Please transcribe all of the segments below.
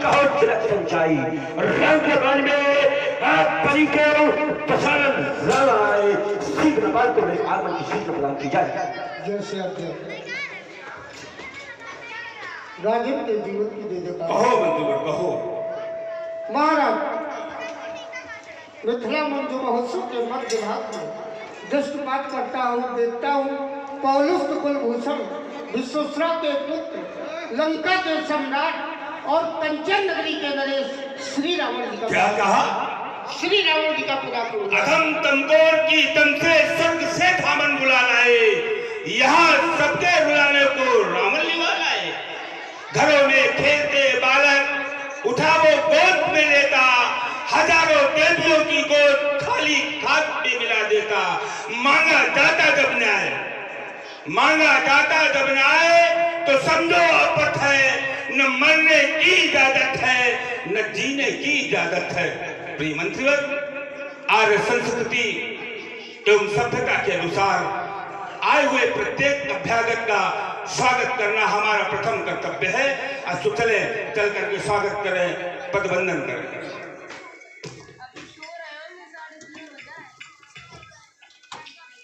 कहो तिलक संचाई रंग वन में आप परी के प्रसारण रण आए शीघ्र बाल को मेरे आगमन की शीघ्र प्रदान की जाए। जैसे अध्यक्ष राजीव के जीवन की दे देता कहो बंधुवर कहो। महाराज मिथिला मंजू महोत्सव के मध्य भाग में दृष्टिपात करता हूँ, देखता हूँ पौलुस्त कुलभूषण विश्वश्रा के पुत्र लंका के सम्राट और कंचन नगरी के नरेश श्री रावण जी का क्या कहा? श्री रावण जी का पूरा अधम तंगोर की तन से स्वर्ग से थामन बुला लाए, यहाँ सबके रुलाने को रावण लिवा लाए। घरों में खेलते बालक उठा वो गोद में लेता, हजारों देवियों की गोद खाली खाक में मिला देता। मांगा जाता जब न आए, मांगा जाता जब न आए तो समझो आपत है, न मरने की इजाजत है न जीने की इजाजत है। प्रिय मंत्रीवर, आर्य संस्कृति एवं सभ्यता के अनुसार आए हुए प्रत्येक अभ्यागत का स्वागत करना हमारा प्रथम कर्तव्य है। आज चले चल करके स्वागत करें, पदवंदन करें।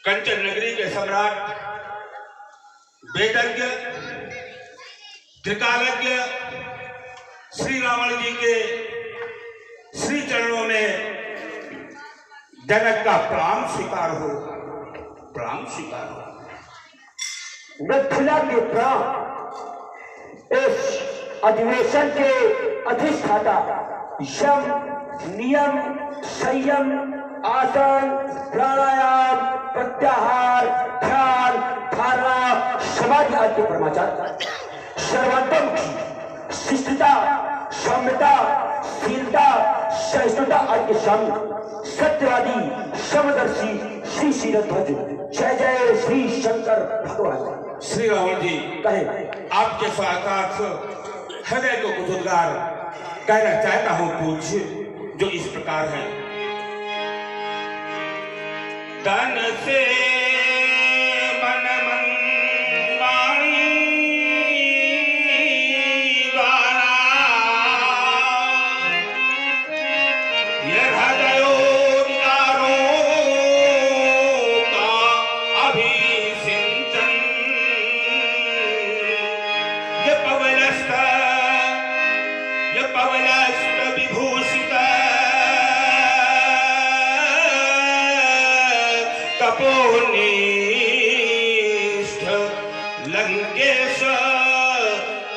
कंचन नगरी के सम्राट, वेदज्ञ, त्रिकालज्ञ श्री रावण जी के श्री चरणों में जनक का प्रणाम स्वीकार हो, प्रणाम स्वीकार हो। मिथिला के प्राण इस अधिवेशन के अधिष्ठाता यम, नियम, संयम, आसन, प्राणायाम, प्रत्याहार, ध्यान, धारणा, समाधि आदि परमाचार सर्वोत्तम की शिष्टता, सौम्यता, शीलता, सहिष्णुता आदि के स्वामी सत्यवादी समदर्शी श्री शीलध्वज जय जय श्री शंकर भगवान। श्री रावण जी कहे आपके साथ हृदय को कुछ उद्गार कहना चाहता हूं पूज्य, जो इस प्रकार है। तन से मन मानी वाला, ये हृदयोद्गारों का अभिसिंचन, ये पवलस्त विभूषित तपोनिष्ठ लंकेश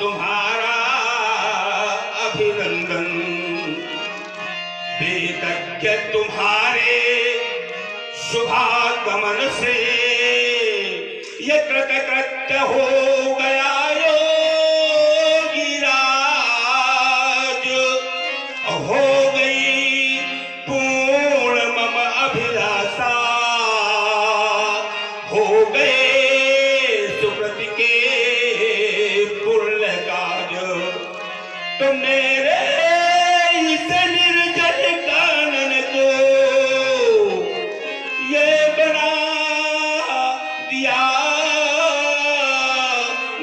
तुम्हारा अभिनंदन। वेदज्ञ तुम्हारे शुभागमन से ये कृतकृत्य हो गया योगी राज, हो गई पूर्ण मम अभिलाषा, हो गए सुकृति के पुण्य काज। तो मेरे इस निर्जल कानन को ये बना दिया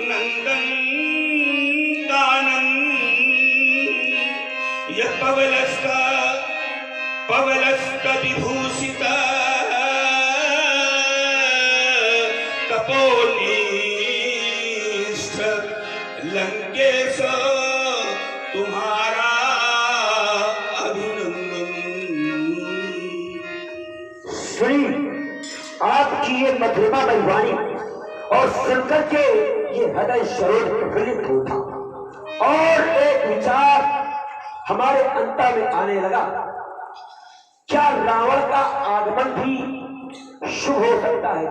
नंदन कानन। ये पवलस्त विभूषित तपोनिष्ठ लंकेश तुम्हारा अभिनंदन। श्री आपकी ये मधुरमा वाणी और शंकर के ये हृदय सरोज प्रफुल्लित होता और एक विचार हमारे अंतर में आने लगा, क्या रावण का आगमन भी शुभ हो सकता है?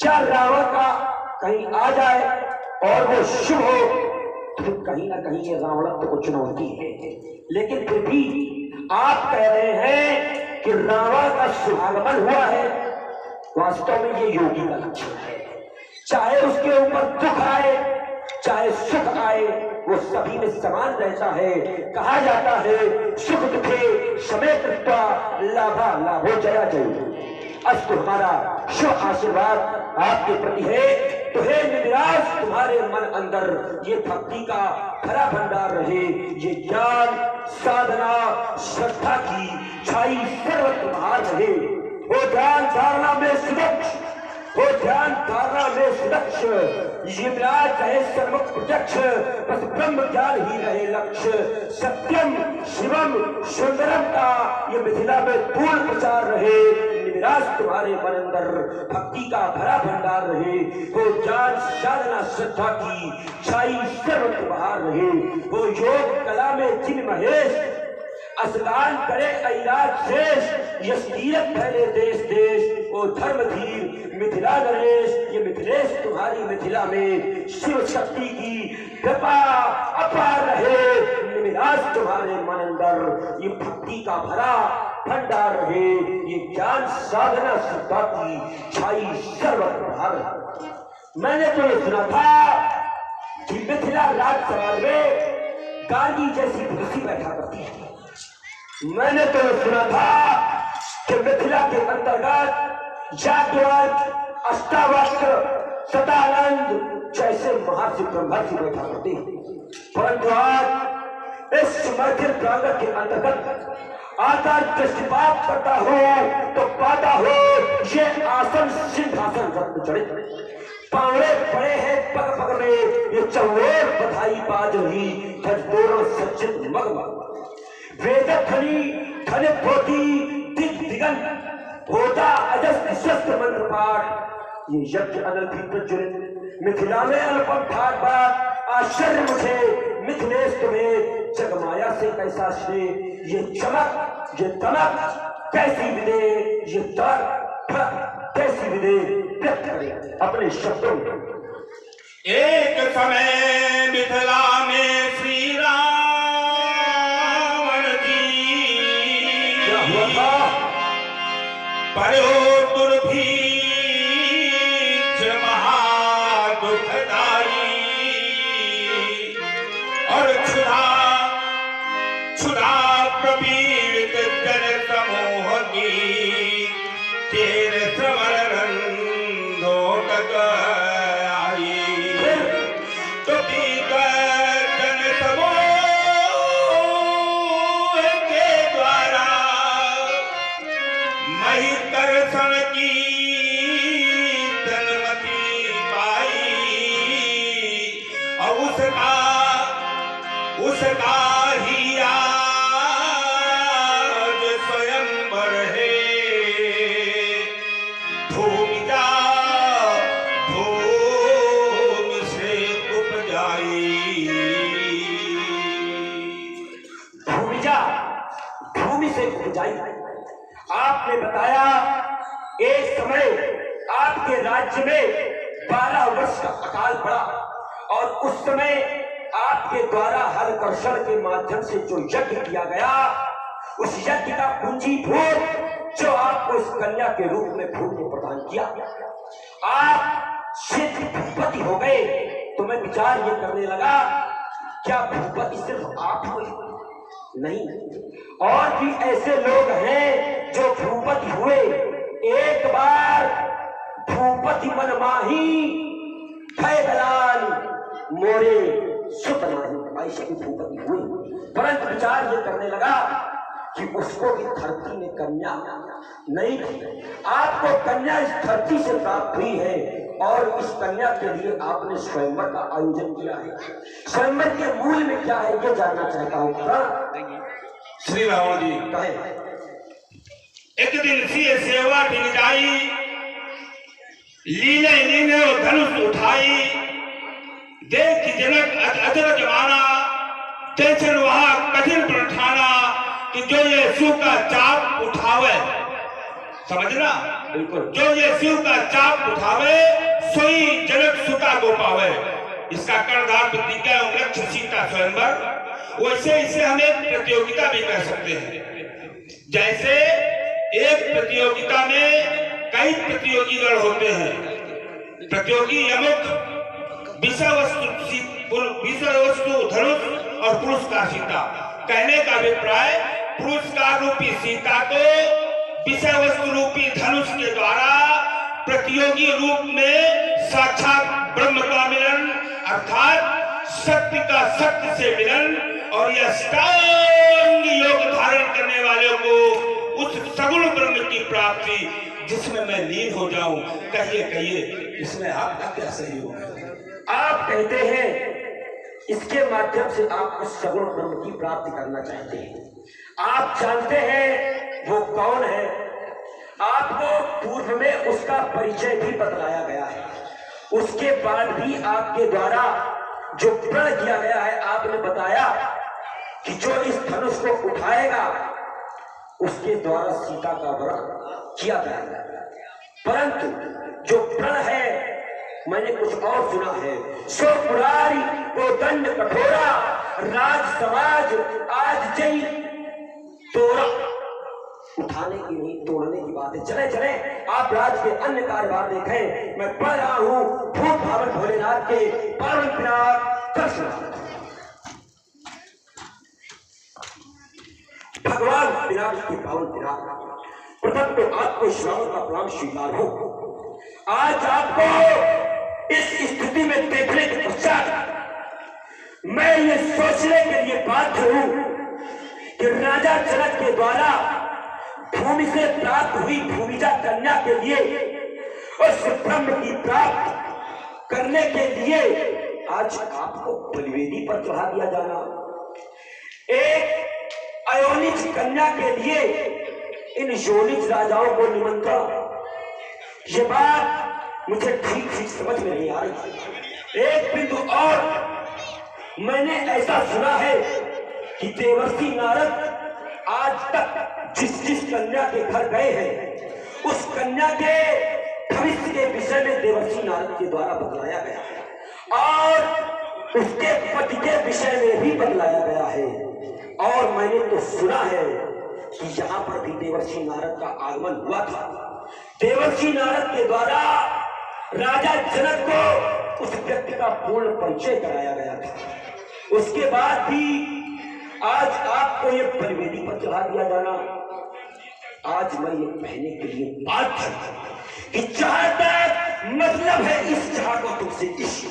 क्या रावण का कहीं आ जाए और वो शुभ हो तो कहीं ना कहीं ये रावणत्व को चुनौती है। लेकिन फिर भी आप कह रहे हैं कि रावण का शुभागमन हुआ है, वास्तव में ये योगी का लक्षण है। चाहे उसके ऊपर दुख आए चाहे सुख आए, वो सभी में समान रहता है। कहा जाता है सुख दुखे समय कृत्वा लाभा लाभो जया जय। अस्तु हमारा शुभ आशीर्वाद आपके प्रति है तो हे निराश तुम्हारे मन अंदर ये भक्ति का भरा भंडार रहे, ये ज्ञान साधना श्रद्धा की छाई सर्वत्र बाहर रहे। वो ध्यान धारणा में सुदक्ष, वो ध्यान धारणा में सुदक्ष, ये विराज रहे सर्वत्र प्रत्यक्ष, बस ब्रह्म ज्ञान ही रहे लक्ष्य। सत्यम शिवम सुंदरम का ये मिथिला में पूर्ण प्रचार रहे। निराश तुम्हारे मन अंदर भक्ति का भरा भंडार रहे। वो ज्ञान साधना श्रद्धा की छाई सर्वत्र बाहर रहे। वो योग कला में जिन महेश अस्नान करे ऐराज शेष, यश तीरथ फैले देश देश। ओ धर्म धीर मिथिला नरेश, ये मिथिलेश तुम्हारी मिथिला में शिव शक्ति की कृपा अपार रहे। निराश तुम्हारे मन अंदर ये भक्ति का भरा भंडार रहे। ये ज्ञान साधना श्रद्धा की छाई सर्वत्र बाहर। मैंने तो ये सुना था कि मिथिला राज समाज में गांधी जैसी कुर्सी बैठा करती है। मैंने तो सुना था कि मिथिला के अंतर्गत जातिवाद अष्टावक्र सदानंद जैसे महर्षि ब्रह्मर्षि बैठा करते हैं, परंतु आज इस समर्थित प्रांगण के अंतर्गत आकर दृष्टिपात करता हो तो पाता हो ये आसन सिंहासन रत्न जड़ित, पावड़े पड़े हैं पग पग में, ये चौर बधाई बाज रही धज दोनों सज्जित मगमग। वेद खनी खनित धोती दिग दिगंत होता अजस्त्र शस्त्र मंत्र पाठ, ये यज्ञ अनल भी प्रज्वलित मिथिला में अल्पम ठाट बात। आश्चर्य मुझे मिथिलेश तुम्हें जगमाया से कैसा श्रेय, ये चमक ये दमक कैसी विदे, ये दर कैसी विदे व्यक्त करे अपने शब्दों में। एक समय मिथिला में श्री राम परो दुर्भिक्ष महादुखदाई, और क्षुधा प्रपीड़ित जन समूह की तेरे श्रवण रंधों तक आई। तो जन समूह के द्वारा मही दर्शन की तन्मति पाई, और उसका ही आज स्वयंवर है। भूमि से उपजाई, भूमि से उपजाई। आपने बताया एक समय आपके राज्य में 12 वर्ष का अकाल पड़ा, और उस समय आपके द्वारा हर कर्षण के माध्यम से जो यज्ञ किया गया, उस यज्ञ का पूंजीभूत जो आपको इस कन्या के रूप में भूमि ने प्रदान किया, आप सिद्ध भूपति हो गए। तो मैं विचार ये करने लगा, क्या भूपति सिर्फ आप हुए? नहीं, और भी ऐसे लोग हैं जो भूपति हुए। एक बार भूपति मन माही भय दलाल मोरे सुत नाही, ऐसे भी भूपति हुए। परंतु विचार ये करने लगा कि उसको भी धरती ने कन्या नहीं दी। आपको कन्या इस धरती से प्राप्त हुई है, और इस कन्या के लिए आपने स्वयंवर का आयोजन किया है। स्वयंवर के मूल में क्या है ये जानना चाहता हूँ। श्री रावण जी कहे, एक दिन सी सेवा दिन जाई, लीले लीने धनुष उठाई, देख जनक अजर जमाना, टेंशन वहां कठिन प्रठाना, कि जो ये शिव का चाप उठावे, समझना बिल्कुल, जो ये शिव का चाप उठावे सोई जनक सुता को पावे। इसका कर्णधार प्रतिज्ञा लक्ष्य सीता स्वयंवर। वैसे इसे हम एक प्रतियोगिता भी कह सकते हैं। जैसे एक प्रतियोगिता में कई प्रतियोगी दल होते हैं। प्रतियोगी यमुक, विषय वस्तु धनुष और पुरस्कार सीता। कहने का अभिप्राय, पुरस्कार रूपी सीता को विषय वस्तु रूपी धनुष के द्वारा प्रतियोगी रूप में साक्षात ब्रह्म का मिलन अर्थात शक्ति का शक्ति से मिलन और यह अष्टांग योग धारण करने वालों को उस सगुण ब्रह्म की प्राप्ति जिसमें मैं लीन हो जाऊं। कहिए इसमें आपका क्या सहयोग है? आप कहते हैं इसके माध्यम से आप उस सगुण ब्रह्म की प्राप्ति करना चाहते हैं। आप जानते हैं वो कौन है, आपको पूर्व में उसका परिचय भी बतलाया गया है। उसके बाद भी आपके द्वारा जो प्रण किया गया है, आपने बताया कि जो इस धनुष को उठाएगा उसके द्वारा सीता का वरण किया जाएगा। परंतु जो प्रण है मैंने कुछ और सुना है। सो पुरारी को दंड कठोरा, राज समाज आज जई तोड़ा। उठाने की नहीं, तोड़ने की बात है। चले चले आप राज के अन्य कार्यभार देखें। मैं पढ़ रहा हूं भूत भावन भोलेनाथ के पावन पिनाक दर्शन। भगवान पिनाक के पावन पिनाक, प्रथम तो आपको श्रावण का प्रणाम स्वीकार हो। आज आपको इस स्थिति में देखने के पश्चात मैं ये सोचने के लिए बाध्य हूं कि राजा जनक के द्वारा भूमि से प्राप्त हुई भूमिजा कन्या के लिए उस ब्रह्म की प्राप्त करने के लिए आज आपको बलिवेदी पर चढ़ा दिया जाना, एक अयोनिज कन्या के लिए इन योनिज राजाओं को निमंत्रण, ये बात मुझे ठीक ठीक समझ में नहीं आ रही। एक बिंदु और, मैंने ऐसा सुना है कि देवर्षि नारद आज तक जिस जिस कन्या के घर गए हैं उस कन्या के भविष्य के विषय में देवर्षि नारद के द्वारा बतलाया गया है और उसके पति के विषय में भी बतलाया गया है। और मैंने तो सुना है कि यहाँ पर भी देवर्षि नारद का आगमन हुआ था। देवर्षि नारद के द्वारा राजा जनक को उस व्यक्ति का पूर्ण परिचय कराया गया था। उसके बाद भी आज आपको ये बलिवेदी पर चढ़ा दिया जाना, आज मैं ये कहने के लिए बाध्य हूं कि जहां तक मतलब है इस जहां को तुमसे, इस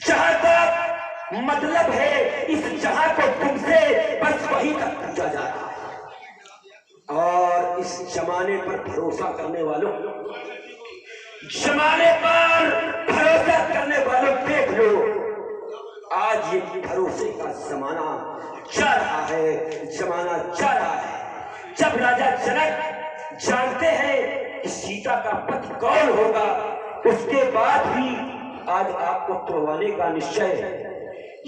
जहां तक मतलब है इस जहां को तुमसे, बस वहीं तक पूछा जाता है। और इस जमाने पर भरोसा करने वालों, जमाने पर भरोसा करने वालों देख लो, आज ये भरोसे का जमाना जा रहा है, जमाना जा रहा है। जब राजा जनक जानते हैं कि सीता का पति कौन होगा, उसके बाद भी आज आपको तोड़वाने का निश्चय है।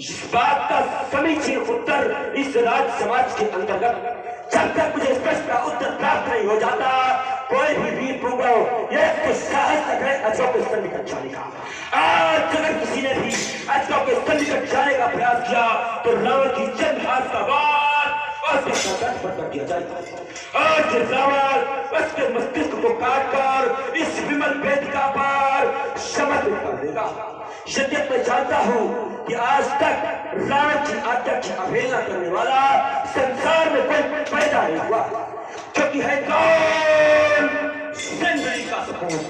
इस बात का समीचीन उत्तर इस राज समाज के अंतर्गत जब तक मुझे स्पष्ट का उत्तर प्राप्त नहीं हो जाता, कोई भी वीर पुंगव ये तो साहस तक है अजों के स्तन निकट जाने का। आज अगर किसी ने भी अजों के स्तन निकट जाने का प्रयास किया तो रावण की चंद्रहास का वार कर दिया जाएगा। आज रावण उसके मस्तिष्क को काटकर इस विमल वेदिका पर समर्पित कर देगा। यद्यपि मैं जानता हूं कि आज तक रावण की आज्ञा की अवहेलना करने वाला संसार में कोई पैदा नहीं हुआ, क्योंकि है कौन जिंदगी का सपूत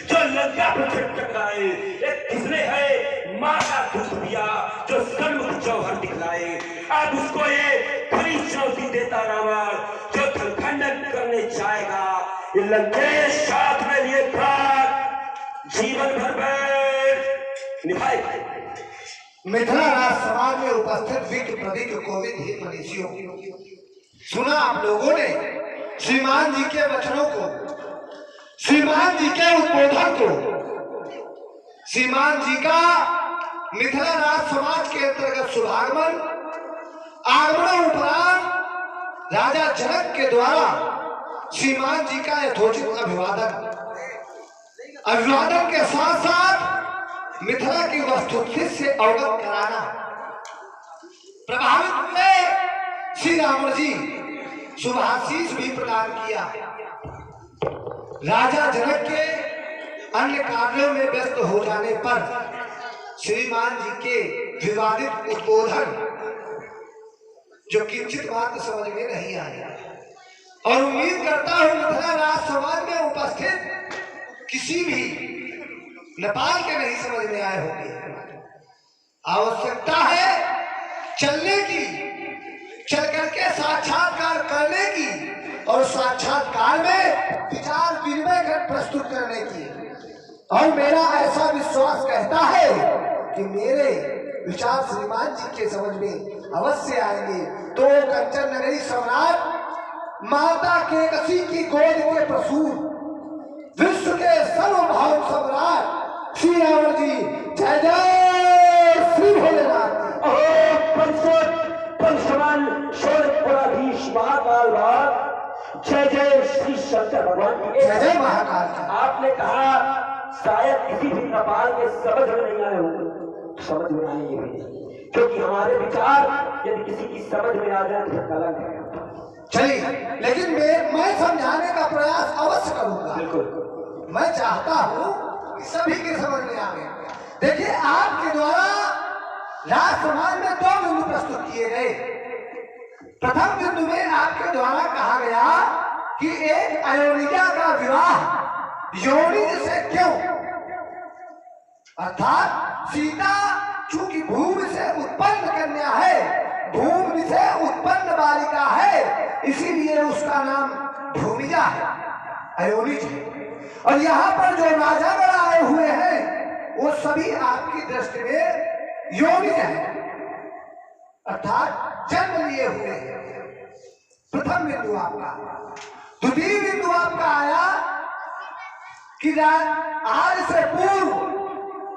जो लंका पर टकराए। एक किसने है मां का दूध पिया जो सन्मुख जौहर दिखलाए। अब उसको ये बड़ी चुनौती देता रावण जो धनखंडन करने जाएगा। ये लंकेश साथ में लिए प्राण जीवन भर में निभाए। मिथिला राज समाज में उपस्थित विज्ञ प्रविज्ञ कोविद ही मनीषियों, सुना आप लोगों ने श्रीमान जी के वचनों को, श्रीमान जी के उद्बोधन को। श्रीमान जी का मिथिला राज समाज के अंतर्गत शुभागमन, आगमन उपरांत राजा जनक के द्वारा श्रीमान जी का यथोचित अभिवादन, अभिवादन के साथ साथ मिथिला की वस्तुस्थिति से अवगत कराना। प्रभावित हुए श्री रावण जी शुभाशीष भी प्रदान किया। राजा जनक के अन्य कार्यों में व्यस्त हो जाने पर श्रीमान जी के विवादित उद्बोधन जो किंचित मात्र समझ में नहीं आया, और उम्मीद करता हूं मिथिला राज समाज में उपस्थित किसी भी नेपाल के नहीं समझ में आए होंगे। आवश्यकता है चलने की, चल करके साक्षात्कार करने की और साक्षात्कार में विचार विनिमय प्रस्तुत करने की। और मेरा ऐसा विश्वास कहता है कि मेरे विचार श्रीमान जी के समझ में अवश्य आएंगे। तो कंचन नगरी सम्राट माता केकसी की गोद के प्रसूत विश्व के सर्वभौम सम्राट श्री रावण जी, जय जय श्री भोलेनाथ। महाकाल बाप, जय जय श्री शंकर भगवान की जय जय महाकाल। आपने कहा शायद किसी भी नेपाल के समझ में नहीं आए होंगे, समझ में आएंगे भी, क्योंकि हमारे विचार यदि किसी की समझ में आ जाए तो गलत है। चलिए, लेकिन मैं समझाने का प्रयास अवश्य करूंगा। बिल्कुल, मैं चाहता हूं कि सभी के समझ में आए। देखिए, आपके द्वारा राष्ट्र समाज में 2 बिंदु प्रस्तुत किए गए। प्रथम बिंदु में आपके द्वारा कहा गया कि एक अयोनिजा का विवाह योनिज से क्यों, अर्थात सीता चूंकि भूमि से उत्पन्न कन्या है, भूमि से उत्पन्न बालिका है, इसीलिए उसका नाम भूमिजा है, अयोनिज है। और यहाँ पर जो राजागण आए हुए हैं वो सभी आपकी दृष्टि में योनिज है, अर्थात जन्म लिए हुए हैं। प्रथम बिंदु आपका। द्वितीय बिंदु आपका आया कि आज से पूर्व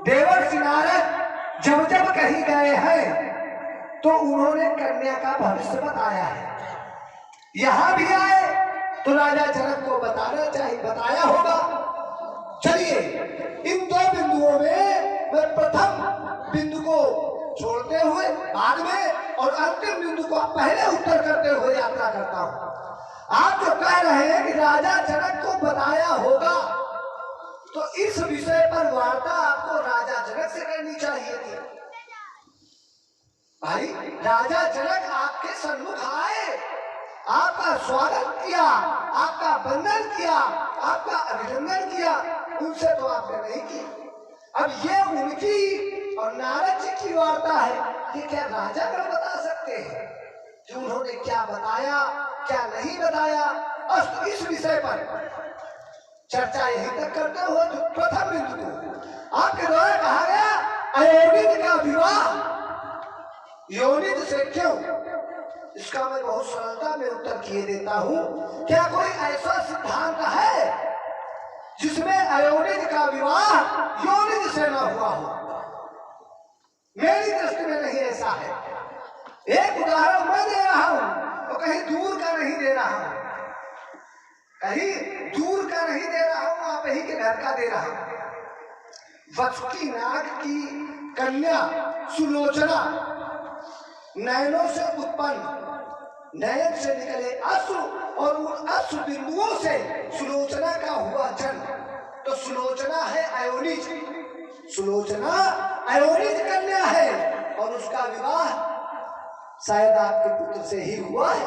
देवर्षि नारद जब जब कहीं गए हैं तो उन्होंने कन्या का भविष्य बताया है। यहां भी आए तो राजा जनक को बताया होगा। चलिए, इन 2 बिंदुओं में मैं प्रथम बिंदु को छोड़ते हुए बाद में और अंतिम बिंदु को पहले उत्तर करते हुए यात्रा करता हूं। आप जो कह रहे हैं कि राजा जनक को बताया होगा, तो इस विषय पर वार्ता आपको राजा जनक से करनी चाहिए थी। भाई, राजा जनक आपके सन्मुख आए, आपका स्वागत किया, आपका वंदन किया, आपका अभिनंदन किया, उनसे तो आपने नहीं किया। अब ये उनकी और नारद जी की वार्ता है, ये क्या राजा पर बता सकते हैं कि उन्होंने क्या बताया क्या नहीं बताया? अस्त इस विषय पर चर्चा यहीं तक करते हुए जो प्रथम बिंदु को आपके द्वारा कहा गया अयोनिज का विवाह योनिज से क्यों, इसका मैं बहुत सरलता में उत्तर किए देता हूं। क्या कोई ऐसा सिद्धांत है जिसमें अयोनिज का विवाह योनिज से न हुआ हो? मेरी दृष्टि में नहीं ऐसा है। एक उदाहरण मैं दे रहा हूं तो कहीं दूर का नहीं दे रहा हूं, कहीं दूर का नहीं दे रहा हूं, आप ही के घर का दे रहा हूं। वसुकी नाग की कन्या सुलोचना नयनों से उत्पन्न, नयन से निकले अश्रु और उन अश्रु बिंदुओं से सुलोचना का हुआ जन्म। तो सुलोचना है अयोनिज, सुलोचना अयोनिज कन्या है और उसका विवाह शायद आपके पुत्र से ही हुआ है।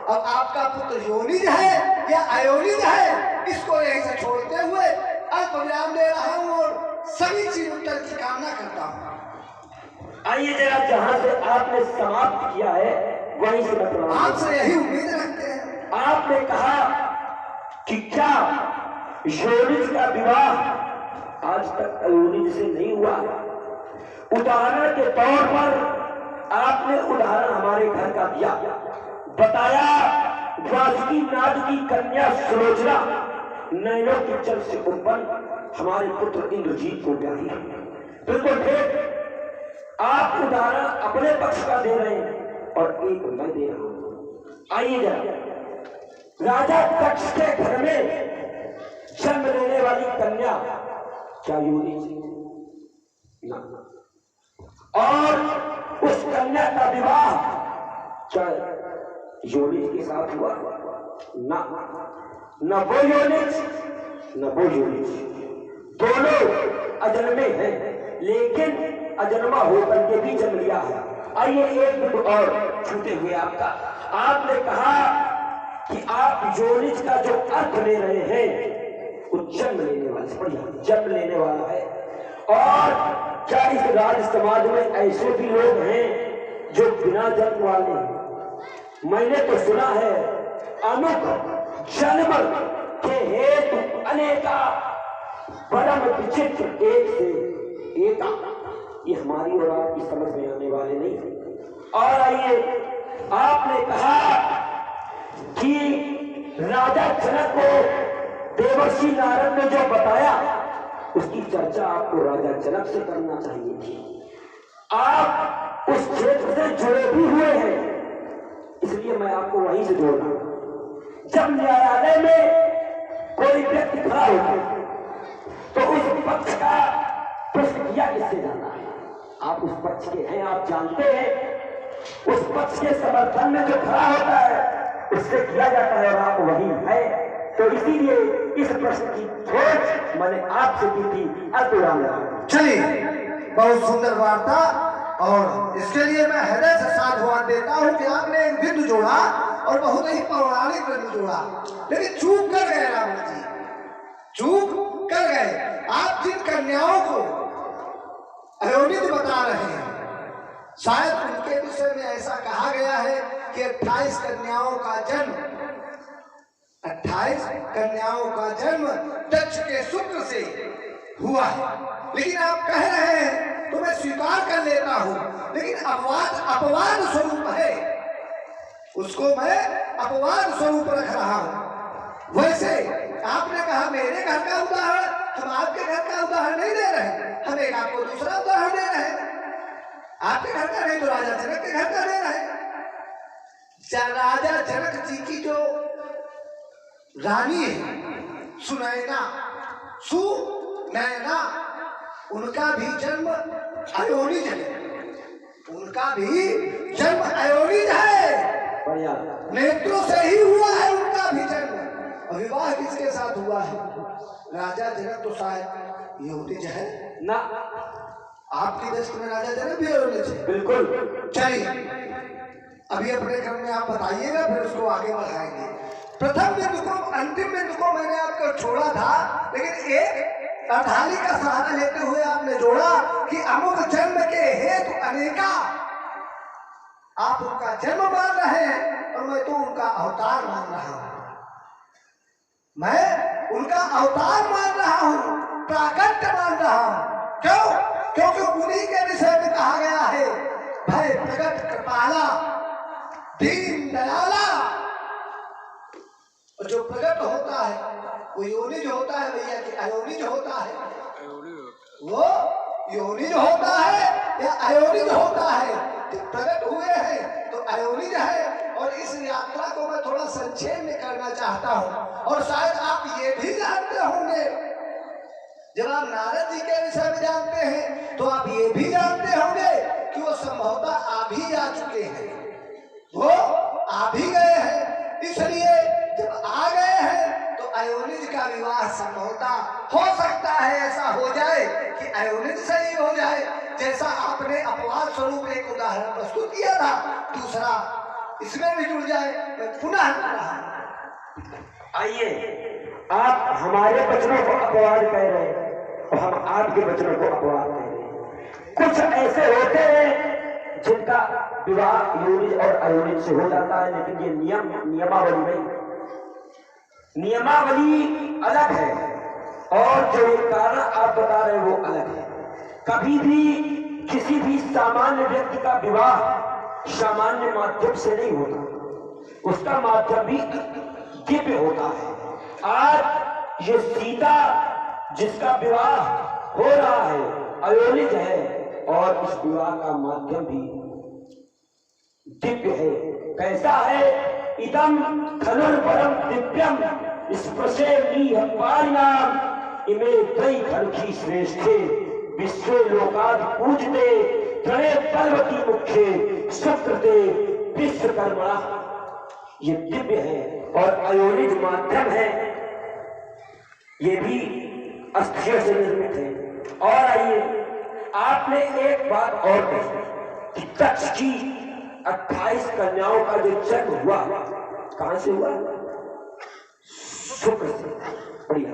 अब आपका पुत्र योनिज है या अयोनिज है, इसको यहीं से छोड़ते हुए अल्प विराम दे रहा हूं और सभी चीज उत्तर की कामना करता हूं। आइए जरा जहां से आपने समाप्त किया है वहीं से बतलाओ। आपसे यही उम्मीद रखते हैं। आपने कहा कि क्या योनिज का विवाह आज तक अयोनिज से नहीं हुआ? उदाहरण के तौर पर आपने उदाहरण हमारे घर का दिया, बताया वासुकी नाग की कन्या सुलोचना नैनों की जल से उत्पन्न हमारे पुत्र इंद्रजीत को ब्याही है। बिल्कुल ठीक, आप उदाहरण अपने पक्ष का दे रहे हैं और एक मैं दे रहा हूं। आइए जरा, राजा दक्ष के घर में जन्म लेने वाली कन्या क्या योनिज ना, और उस कन्या का विवाह क्या योनिज के साथ हुआ ना? न वो योनिज न वो योनिज, दोनों अजन्मे हैं, लेकिन अजन्मा होकर के भी जन्म लिया है। आइए एक बिंदु और छूटे हुए आपका, आपने कहा कि आप योनिज का जो अर्थ ले रहे हैं वो जन्म लेने वाला, बढ़िया जन्म लेने वाला है। और क्या इस राज समाज में ऐसे भी लोग हैं जो बिना जन्म वाले हैं? मैंने तो सुना है अमुक जन्म के हेतु अनेका परम विचित्र एक से एक। ये हमारी और आपकी समझ में आने वाले नहीं। और आइए, आपने कहा कि राजा जनक को देवर्षि नारद ने जो बताया उसकी चर्चा आपको राजा जनक से करना चाहिए थी। आप उस क्षेत्र से जुड़े भी हुए हैं, इसलिए मैं आपको वहीं से जोड़ रहा हूं। जब न्यायालय में कोई व्यक्ति खड़ा होता है तो उस पक्ष का प्रतिक्रिया किससे जाना है? आप उस पक्ष के हैं, आप जानते हैं। उस पक्ष के समर्थन में जो खड़ा होता है उससे किया जाता है और आप वही है। तो इसीलिए इस प्रश्न की खोज मैंने आपसे की थी। अल्पविराम। चलिए, बहुत सुंदर वार्ता, और इसके लिए मैं हृदय से साधुवाद देता हूं कि आपने एक बिंदु जोड़ा और बहुत ही पौराणिक बिंदु जोड़ा, लेकिन चूक कर गए रावण जी, चूक कर गए। आप जिन कन्याओं को अयोनित बता रहे हैं, शायद उनके विषय में ऐसा कहा गया है कि 28 कन्याओं का जन्म, 28 कन्याओं का जन्म दक्ष के शुक्र से हुआ है। लेकिन आप कह रहे हैं तो मैं स्वीकार कर लेता हूं, लेकिन अपवाद स्वरूप है, उसको मैं अपवाद स्वरूप रख रहा हूं। वैसे आपने कहा मेरे घर का उदाहरण, हम आपके घर का उदाहरण नहीं दे रहे, हम एक आपको दूसरा उदाहरण दे रहे हैं। आपके घर का नहीं तो राजा जनक के घर का दे रहे हैं। राजा जनक जी की जो रानी है सुनैना, उनका भी जन्म अयोनिज है, उनका भी जन्म अयोनिज है, नेत्रों से ही हुआ है उनका भी जन्म। विवाह किसके साथ हुआ है? राजा जनक तो शायद यहूदी है ना, आपकी दृष्टि में राजा जनक भी अयोनिज है? बिल्कुल। चलिए, अभी अपने क्रम में आप बताइएगा, फिर उसको आगे बढ़ाएंगे। प्रथम बिंदु को, अंतिम बिंदु को मैंने आपको छोड़ा था, लेकिन एक अर्धाली का सहारा लेते हुए आपने जोड़ा कि अमुक जन्म के हेतु अनेका। आप उनका जन्म मान रहे हैं और मैं तो उनका अवतार मान रहा हूं, मैं उनका अवतार मान रहा हूं, प्राकट्य मान रहा हूं। क्यों? क्योंकि उन्हीं के विषय में कहा गया है, भय प्रगट कृपाला दीन दयाला। और जो प्रगट होता है वो योनिज होता है भैया, कि अयोनिज होता है? वो योनिज होता है या अयोनिज होता है? जब प्रगट हुए हैं तो अयोनिज है। और इस यात्रा को मैं थोड़ा संक्षेप में करना चाहता हूं, और शायद आप ये भी जानते होंगे, जब आप नारद जी के विषय में जानते हैं तो आप ये भी जानते होंगे कि वो संभवतः आ भी आ चुके हैं, वो आ भी गए हैं। इसलिए जब आ गए हैं तो अयोनिज का विवाह संभवतः हो सकता है ऐसा हो जाए कि अयोनिज से ही हो जाए, जैसा आपने अपवाद स्वरूप एक उदाहरण प्रस्तुत किया था, दूसरा इसमें भी जुड़ जाए। मैं पुनः आइए, आप हमारे वचनों को अपवाद कह रहे हैं और हम आपके वचनों को अपवाद कह रहे हैं। कुछ ऐसे होते हैं जिनका विवाह योनिज और अयोनिज से हो जाता है, लेकिन ये नियमावली नहीं, नियमावली अलग है और जो कारण आप बता रहे हैं वो अलग है। कभी भी किसी भी सामान्य व्यक्ति का विवाह सामान्य माध्यम से नहीं होता, उसका माध्यम भी दिव्य होता है। आज ये सीता जिसका विवाह हो रहा है अयोनिज है, और इस विवाह का माध्यम भी दिव्य है। कैसा है? इदम धनुर्वरम दिव्यम स्पृशेमीहपारिणाम इमे त्रयी खलुखी श्रेष्ठे विश्वे लोकाद पूजते त्रये पर्वती मुख्ये सुकृते विश्वकर्मा। ये दिव्य है और अयोनिज माध्यम है, ये भी अस्थियों से निर्मित है। और आइए, आपने एक बात और कही कि दक्ष की 28 कन्याओं का जो जन्म हुआ कहां से हुआ? शुक्र से, बढ़िया,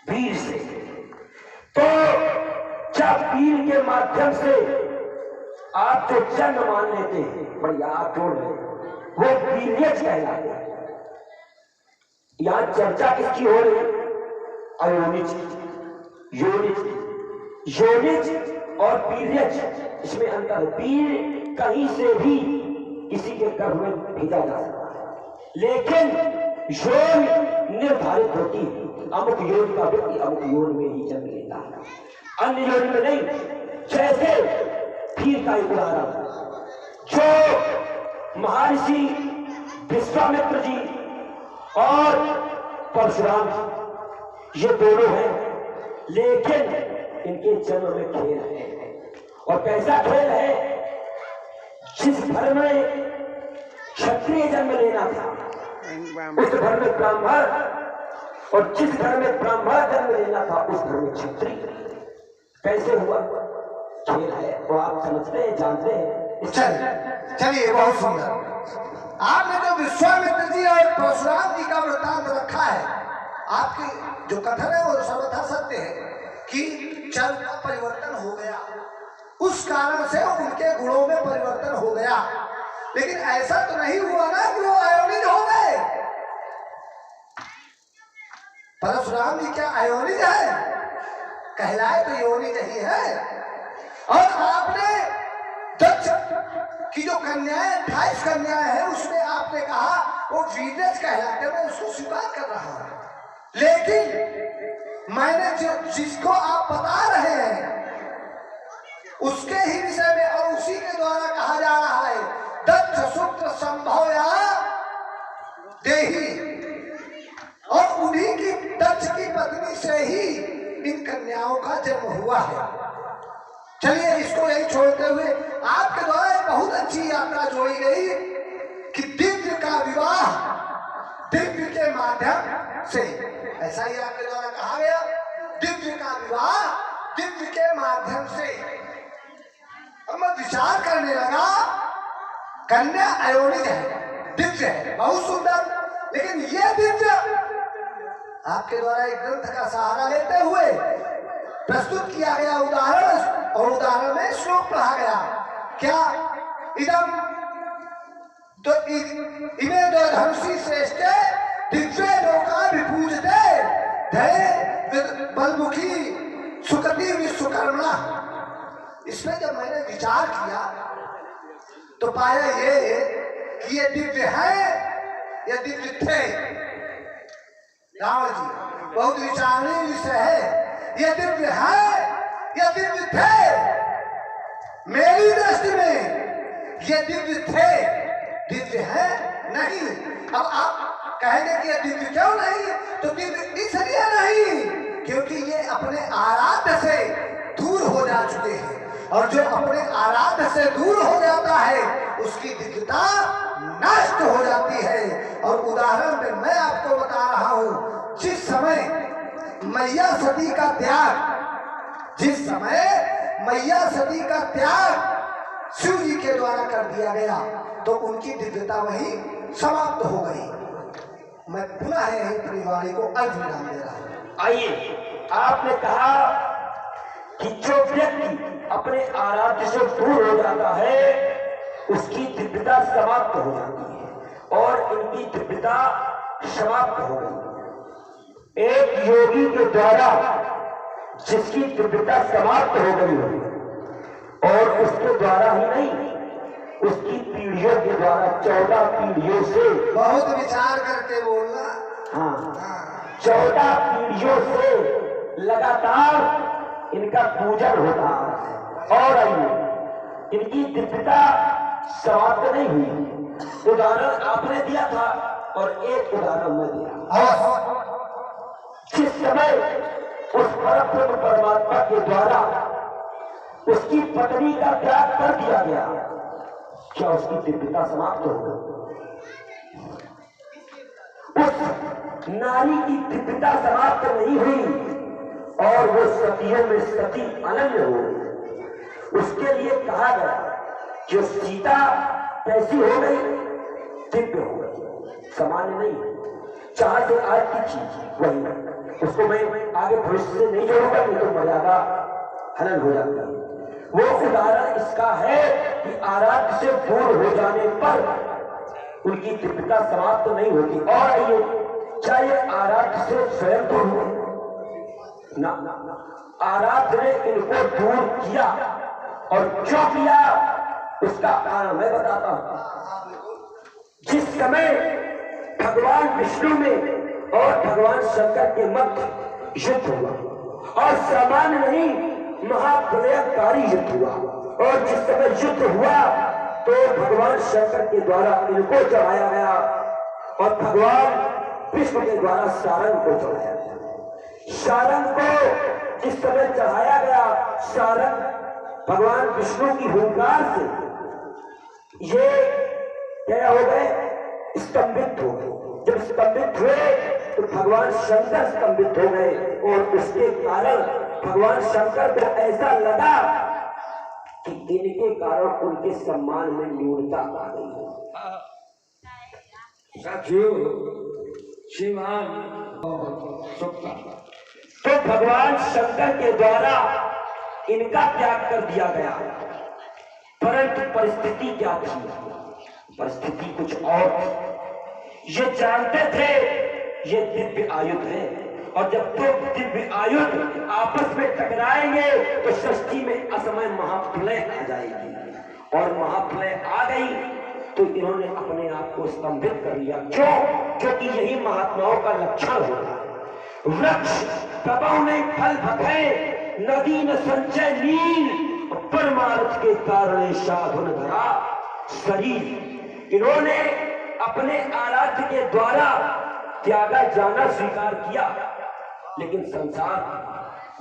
वीर से। तो क्या पीर के माध्यम से आप जो जन्म मान लेते हैं, पर याद जोड़ रहे, वो पीरियड कहलाते हैं। यहां चर्चा किसकी हो रही? अयोनिज, योनिज, योनिज और पीरियड, इसमें अंतर है। पीर कहीं से भी किसी के गर्भ में भेजा जा सकता है, लेकिन योन निर्धारित होती है। अमुक योनि का व्यक्ति अमुक योनि में ही जन्म लेता है, अन्य योनि में नहीं। जैसे पीर का एक उदाहरण, जो महर्षि विश्वामित्र जी और परशुराम जी, ये दोनों हैं, लेकिन इनके जन्म में खेल है। और कैसा खेल है? जिस घर में क्षत्रिय जन्म लेना था उस घर में ब्राह्मण, और जिस घर में ब्राह्मण जन्म लेना था उस घर में क्षत्रिय। कैसे हुआ? खेल है, वो आप समझते हैं, जानते हैं। चलिए, बहुत सुंदर। आपने जो विश्वामित्र जी और परशुराम जी का वृत्तांत रखा है, आपकी जो कथन है वो सर्वथा सत्य है कि जल का परिवर्तन हो गया, उस कारण से उनके गुणों में परिवर्तन हो गया। लेकिन ऐसा तो नहीं हुआ ना कि वो अयोनिज हो गए। परशुराम जी क्या अयोनिज है? कहलाए तो योनिज ही है। और आपने दक्ष की जो कन्याएं, 28 कन्याएं हैं, उसमें आपने कहा वो वीरज कहलाते, मैं उसको स्वीकार कर रहा हूं। लेकिन मैंने जिसको आप बता रहे हैं उसके ही विषय में और उसी के द्वारा कहा जा रहा है, दक्ष सूत्र संभव या देही, और उन्हीं की दक्ष की पत्नी से ही इन कन्याओं का जन्म हुआ है। चलिए, इसको यही छोड़ते हुए आपके द्वारा एक बहुत अच्छी यात्रा जोड़ी गई कि दिव्य का विवाह दिव्य के माध्यम से, ऐसा ही आपके द्वारा कहा गया, दिव्य का विवाह दिव्य के माध्यम से। अब मैं विचार करने लगा, कन्या अयोनिज है, दिव्य है, बहुत सुंदर, लेकिन ये दिव्य आपके द्वारा एक ग्रंथ का सहारा लेते हुए प्रस्तुत किया गया उदाहरण, और उदाहरण में श्लोक पढ़ा गया। क्या? इदम तो इमे दो धनुषी श्रेष्ठ दिव्य लोका विपूजते धैर्य बलमुखी सुकति विश्वकर्मा। इसमें जब मैंने विचार किया तो पाया ये कि ये दिव्य है या दिव्य थे। रावण जी, बहुत विचारणीय विषय है, ये दिव्य है या दिव्य थे। मेरी दृष्टि में ये दिव्य थे, दिव्य है नहीं। अब आप कहेंगे कि ये दिव्य क्यों नहीं? तो दिव्य इसलिए नहीं क्योंकि ये अपने आराध्य से दूर हो जा चुके हैं, और जो अपने आराध्य से दूर हो जाता है उसकी दिव्यता नष्ट हो जाती है। और उदाहरण में मैं आपको बता रहा हूं, जिस समय मैया सती का त्याग, जिस समय मैया सती का त्याग शिव जी के द्वारा कर दिया गया, तो उनकी दिव्यता वही समाप्त हो गई। मैं पुनः यही परिवारी को अर्धविराम दे रहा हूं। आइए, आपने कहा कि जो व्यक्ति अपने आराध्य से दूर हो जाता है उसकी दिव्यता समाप्त हो जाती है, और इनकी दिव्यता समाप्त हो गई। एक योगी के द्वारा जिसकी दिव्यता समाप्त हो गई हो, और उसके द्वारा ही नहीं, उसकी पीढ़ियों के द्वारा 14 पीढ़ियों से, बहुत विचार करके बोलना। हाँ, 14 पीढ़ियों से लगातार इनका पूजन होता है, और आइए, इनकी दिव्यता समाप्त नहीं हुई। उदाहरण आपने दिया था और एक उदाहरण मैं दिया। जिस समय उस परब्रह्म परमात्मा के द्वारा उसकी पत्नी का त्याग कर दिया गया, क्या उसकी दिव्यता समाप्त हो गई? उस नारी की दिव्यता समाप्त नहीं हुई, और वो सतियों में सती अनन्य हो गई। उसके लिए कहा गया कि सीता कैसी हो गई? दिव्य हो गई, सामान्य नहीं, चार से आज की चीज वही। उसको मैं आगे भविष्य से नहीं जोड़ूंगा, नहीं तो मर्यादा हनन हो जाता है। वो उदाहरण इसका है कि आराध्य से दूर हो जाने पर उनकी दिव्यता समाप्त तो नहीं होती। और आइए, क्या ये आराध्य से स्वयं दूर हुए? ना, आराध्य ने इनको दूर किया, और क्यों किया उसका कारण मैं बताता हूं। जिस समय भगवान विष्णु में और भगवान शंकर के मध्य युद्ध हुआ, और सामान्य नहीं, महाप्रलयकारी युद्ध हुआ, और जिस समय युद्ध हुआ तो भगवान शंकर के द्वारा इनको चढ़ाया गया और भगवान विष्णु के द्वारा सारंग को चढ़ाया गया। सारंग को जिस समय चढ़ाया गया, सारंग भगवान विष्णु की हुंकार से ये क्या हो गए? स्तंभित हो गए। जब स्तंभित हुए तो भगवान शंकर स्तंभित हो गए, और उसके कारण भगवान शंकर को ऐसा लगा कि इनके कारण उनके सम्मान में न्यूनता आ गई है। साथियों, श्रीमान तो भगवान शंकर के द्वारा इनका त्याग कर दिया गया, परंतु परिस्थिति क्या थी? परिस्थिति कुछ और थी। ये जानते थे ये दिव्य आयुध है, और जब दो दिव्य आयुध आपस में टकराएंगे तो सृष्टि में असमय महाप्रलय आ जाएगी, और महाप्रलय आ गई तो इन्होंने अपने आप को स्तंभित कर लिया। क्यों? क्योंकि यही महात्माओं का लक्षण होता है। वृक्ष कबहु नहीं फल भखे, नदी न संचय नील, परमार्थ के कारण साधुन धरा शरीर। इन्होंने अपने आराध्य के द्वारा त्यागा जाना स्वीकार किया, लेकिन संसार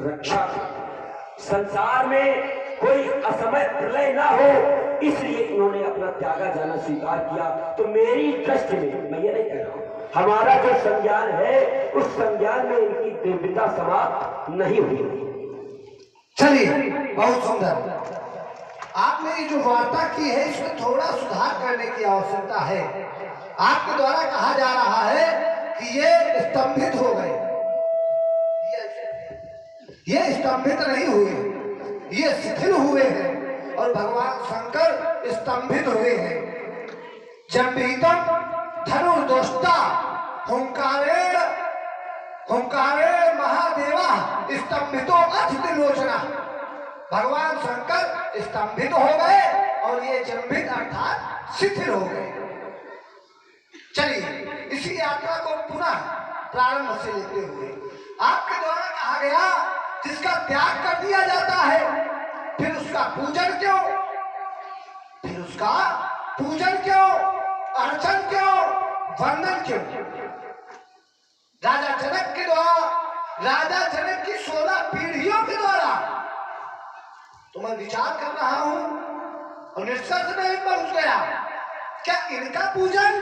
रक्षा, संसार में कोई असमय प्रलय ना हो, इसलिए इन्होंने अपना त्यागा जाना स्वीकार किया। तो मेरी दृष्टि में, मैं ये नहीं कह रहा हूं, हमारा जो संज्ञान है उस संज्ञान में इनकी दिव्यता समाप्त नहीं हुई। चलिए, बहुत सुंदर। आपने ये जो वार्ता की है इसमें थोड़ा सुधार करने की आवश्यकता है। आपके द्वारा कहा जा रहा है कि ये स्तंभित हो गए। ये स्तंभित नहीं हुए, ये शिथिल हुए हैं, और भगवान शंकर स्तंभित हुए हैं। जम्बीतम धनुर्दोष्टा हुंकारेण महादेवा स्तंभितो अतिलोचना। भगवान शंकर स्तंभित हो गए और ये जम्बित अर्थात शिथिल हो गए। चलिए, इसी यात्रा को पुनः प्रारंभ से लेते हुए आपके द्वारा कहा गया जिसका त्याग कर दिया जाता है, फिर उसका पूजन क्यों? फिर उसका पूजन क्यों, अर्चन क्यों, वंदन क्यों? राजा जनक के द्वारा, राजा जनक की 16 पीढ़ियों के द्वारा तो मैं विचार कर रहा हूं और निष्कर्ष में पहुंच गया, क्या इनका पूजन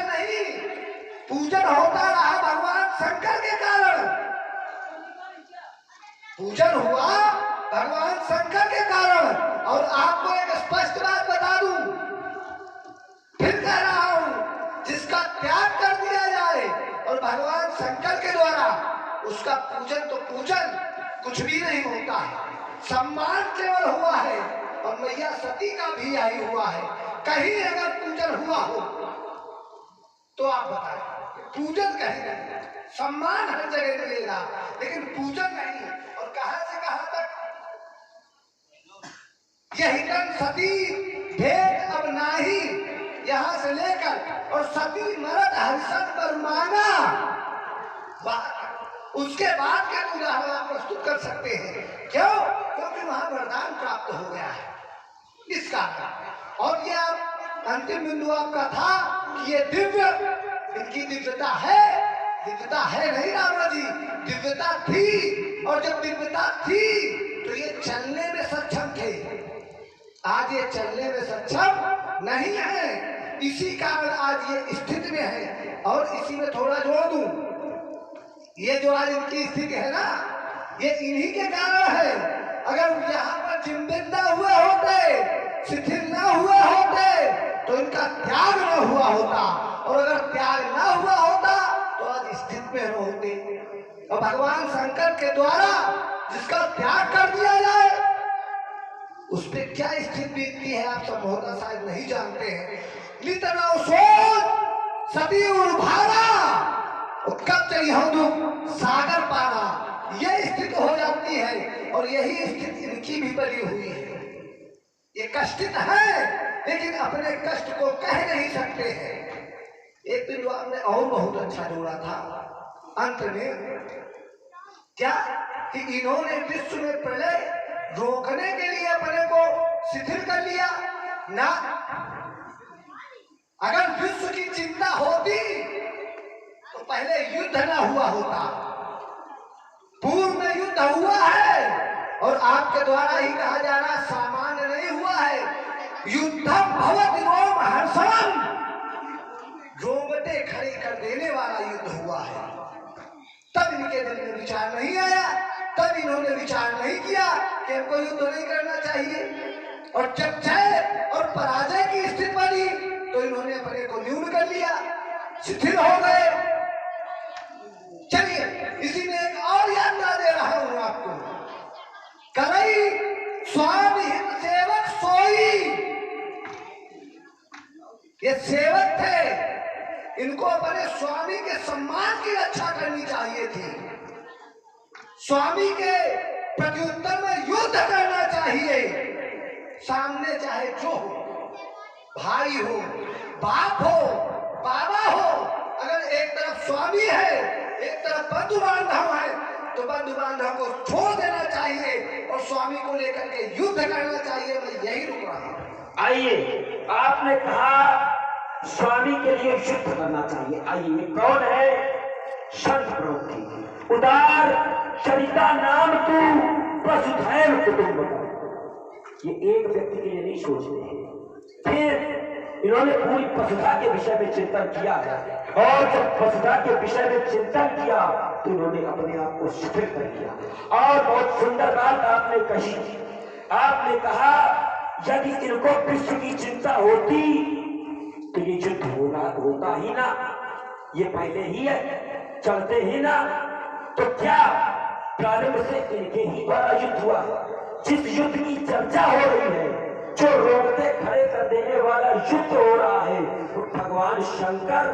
नहीं, पूजन होता रहा भगवान शंकर के कारण। पूजन हुआ भगवान शंकर के कारण। और आपको एक स्पष्ट बात बता दूं, फिर कह रहा हूं, जिसका त्याग कर दिया जाए और भगवान शंकर के द्वारा, उसका पूजन तो पूजन कुछ भी नहीं होता है, सम्मान केवल हुआ है। और मैया सती का भी यही हुआ है। कहीं अगर पूजन हुआ हो तो आप बताएं, पूजन कहीं नहीं, सम्मान हर जगह मिलेगा, लेकिन पूजन नहीं। और कहां से कहां तक? यही सती भेद अब नाही, यहां से लेकर और सती मरद हरिशन पर मांगा, उसके बाद के उदाहरण आप प्रस्तुत कर सकते हैं। क्यों? क्योंकि वहां वरदान प्राप्त हो गया है इस कारण। और ये अंतिम बिंदु आपका था कि ये दिव्य, इनकी दिव्यता है नहीं रावण जी, दिव्यता थी। और जब दिव्यता थी तो ये चलने में सक्षम थे, आज ये चलने में सक्षम नहीं है, इसी कारण आज ये स्थिति में है। और इसी में थोड़ा जोड़ दूं, ये जो आज इनकी स्थिति है ना, ये इन्हीं के कारण है। अगर यहाँ पर जिम्मेदार न हुए होते, शिथिल न हुए होते, तो इनका त्याग न हुआ होता। और अगर त्याग न हुआ होता तो आज स्थिति में होते। और भगवान शंकर के द्वारा जिसका त्याग कर दिया जाए, उस पर क्या स्थिति बीतती है आप सब होता शायद नहीं जानते हैं। नितनव सोच सती उर्भारा, कब चली हम दुख सागर पारा, ये स्थिति हो जाती है। और यही स्थिति इनकी भी बनी हुई है। ये कष्टित है लेकिन अपने कष्ट को कह नहीं सकते हैं। एक दिन आपने और बहुत अच्छा जोड़ा था अंत में, क्या कि इन्होंने विश्व में प्रलय रोकने के लिए अपने को शिथिल कर लिया ना। अगर विश्व की चिंता होती तो पहले युद्ध ना हुआ होता। पूर्व में युद्ध हुआ है और आपके द्वारा ही कहा जा रहा सामान्य नहीं हुआ है। युद्धम भवति रोम हर्षणम, रोंगटे खड़े कर देने वाला युद्ध हुआ है। तब इनके दिल में विचार नहीं आया, तब इन्होंने विचार नहीं किया कि हमको युद्ध नहीं करना चाहिए। और जब जय और पराजय की स्थिति बनी तो इन्होंने अपने को न्यून कर लिया, शिथिल हो गए। चलिए इसी में एक और यात्रा दे रहा हूं आपको। करई स्वामी हित सेवक सोई, ये सेवक थे, इनको अपने स्वामी के सम्मान की रक्षा करनी चाहिए थी। स्वामी के प्रत्युत्तर में युद्ध करना चाहिए। सामने चाहे जो हो, भाई हो, बाप हो, बाबा हो, अगर एक तरफ स्वामी है एक तरफ बंधु बांधव है तो बंधु बांधव को छोड़ देना चाहिए और स्वामी को लेकर के युद्ध करना चाहिए। मैं यही रुक रहा हूं। आइए, आपने कहा स्वामी के लिए युद्ध करना चाहिए। आइए, कौन है? संत प्रवृत्ति उदार चरिता नाम तू वसुधैव कुटुंबकम। ये एक व्यक्ति के लिए नहीं सोचते हैं। फिर इन्होंने पूरी वसुधा के विषय में चिंतन किया है और जब वसुधा के विषय में चिंतन किया तो इन्होंने अपने आप को शिथिल कर दिया। और बहुत सुंदर बात आपने कही। आपने कहा यदि इनको विश्व की चिंता होती तो ये युद्ध होता ही ना, ये पहले ही है, चलते ही ना। तो क्या प्रारंभ से इनके ही द्वारा युद्ध हुआ? जिस युद्ध की चर्चा हो रही है, जो रोकते खड़े कर देने वाला युद्ध हो रहा है, वो भगवान शंकर